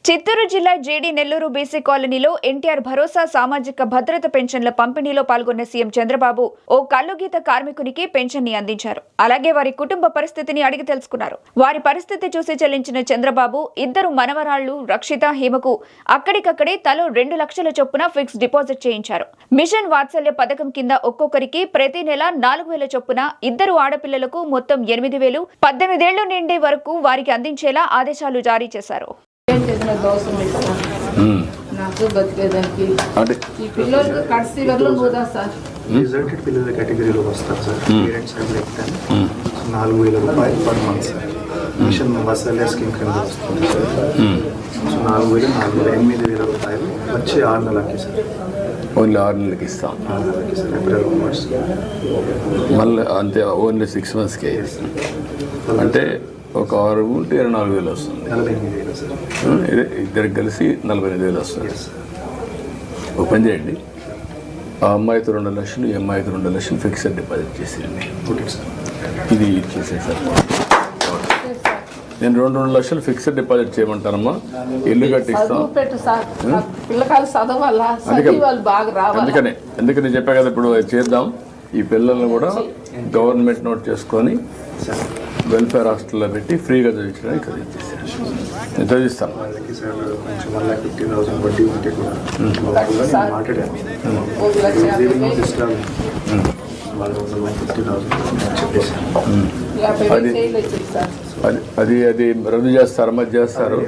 చిత్తూరు జిల్లా JD Nellore BC కాలనీలో ఎన్టీఆర్ భరోసా సామాజిక భద్రత పెన్షన్ల పంపిణీలో పాల్గొన్న సీఎం చంద్రబాబు ఓ కల్లుగీత కార్మికునికి పెన్షన్ ని అందించారు. అలాగే వారి కుటుంబ పరిస్థితిని అడిగి తెలుసుకున్నారు. వారి పరిస్థితి చూసి చెల్లించిన చంద్రబాబు ఇద్దరు మనవరాళ్లు రక్షిత, హేమకు అక్కడికక్కడే తలో 2 లక్షల చొప్పున ఫిక్స్ డిపాజిట్ చేయించారు. మిషన్ వాత్సల్య పథకం కింద ఒక్కొక్కరికి ప్రతి నెల 4,000 చొప్పున, ఇద్దరు ఆడపిల్లలకు మొత్తం 8,000 18 ఏళ్లు నిండే వరకు వారికి అందించేలా ఆదేశాలు జారీ చేశారు. నాకు బతికేదానికి ఈ పిల్లలు కడిసి వరలో పోదా సార్. రిజల్టెడ్ పిల్లల కేటగిరీలో వస్తారు సార్. పేరెంట్స్ ఎవరైతే 4,000 రూపాయలు పర్ మంత్ సార్. మిషన్ వాత్సల్య స్కీమ్ కింద వస్తుంది సార్. సో 8,000 రూపాయలు వచ్చి 6 నెలలకి సార్. ఓన్లీ 6 నెలలకి ఇస్తాం. 6 నెలలకి సార్. ఏప్రిల్ మార్చ్ మళ్ళీ అంతే, ఓన్లీ 6 మంత్స్కే. అంటే ఒక 6 ఉంటే 24,000 వస్తుంది. 48,000 సార్. ఇద్దరికి కలిసి 48,000 వస్తుంది. ఒక పని చేయండి, ఆ అమ్మాయితో 2 లక్షలు, ఈ అమ్మాయితో 2 లక్షలు ఫిక్స్డ్ డిపాజిట్ చేసేయండి. Okay sir. ఇది చేసేసారు. నేను 2 లక్షలు ఫిక్స్డ్ డిపాజిట్ చేయమంటానమ్మా. ఇల్లు కట్టిస్తాం. అందుకని చెప్పా కదా, ఇప్పుడు చేద్దాం. ఈ పిల్లల్ని కూడా గవర్నమెంట్ నోట్ చేసుకొని వెల్ఫేర్ హాస్టల్లో పెట్టి ఫ్రీగా చదివించడానికి నేను చదివిస్తాను. వాళ్ళకి సార్ కొంచెం 1,50,000 వడ్డీ ఉంటే కూడా మాట్లాడాను. వాళ్ళు 1,50,000 చెప్పేసాను. అది రద్దు చేస్తారు, అది చేస్తారు.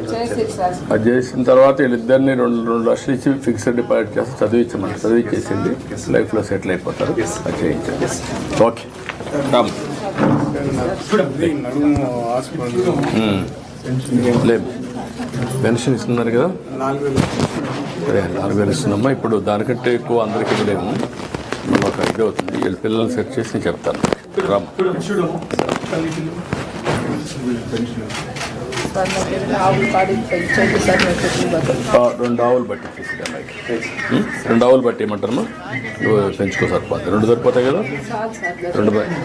అది చేసిన తర్వాత వీళ్ళిద్దరిని 2 లక్షలు ఇచ్చి ఫిక్స్డ్ డిపాజిట్ చేస్తే చదివించేసింది. లైఫ్లో సెటిల్ అయిపోతారు. అది చేయించండి. ఓకే లేదు, పెన్షన్ ఇస్తున్నారు కదా, 4,000 ఇస్తున్నామ్మా. ఇప్పుడు దానికంటే ఎక్కువ అందరికీ ఇవ్వలేము. మళ్ళీ ఒక ఇది అవుతుంది. వీళ్ళ పిల్లల్ని సెట్ చేసి నేను చెప్తాను. రామ్ 2 ఆవులు బట్టి ఇచ్చేసి అమ్మాయికి 2 ఆవులు బట్టి ఇవ్వమంటారమ్మా. నువ్వు పెంచుకో సరిపోతుంది. 2 సరిపోతాయి కదా,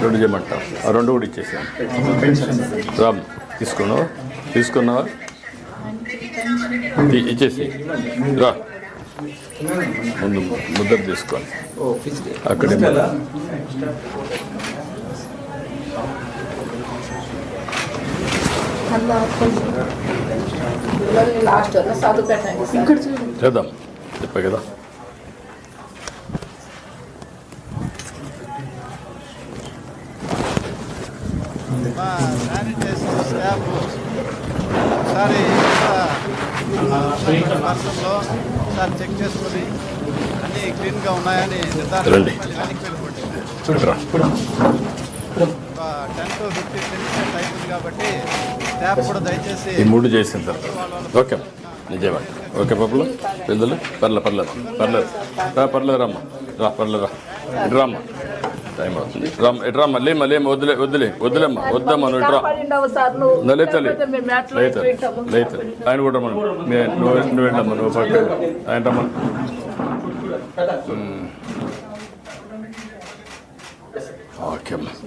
2 చేయమంటావు. ఆ 2 కూడా ఇచ్చేసాను. రామ్ తీసుకున్నావా ఇచ్చేసి రా. ముందు ముద్ర తీసుకోండి. అక్కడే చేద్దాం. చెప్పా కదా. శానిటైజర్ స్టాఫ్ ఒకసారి వర్షంలో ఒకసారి చెక్ చేసుకుని అన్నీ క్లీన్గా ఉన్నాయని నిర్ధారణ 10 to 15 minutes అవుతుంది కాబట్టి స్టాఫ్ కూడా దయచేసి ఈ 3 చేసిన తర్వాత ఓకే నిజమే. ఓకే పప్పులు పిల్లలు పర్లేదు రమ్మా. ఇటు రామ్మా, టైం అవుతుంది. ఇటు రామ్మా. లేమ్మా వద్దులేమ్మా నువ్వు ఇటు రా. లేదు ఆయన కూడా రమ్మను. నువ్వు వెళ్ళమ్మా, నువ్వు పక్క ఆయన రమ్మను. ఓకే అమ్మా.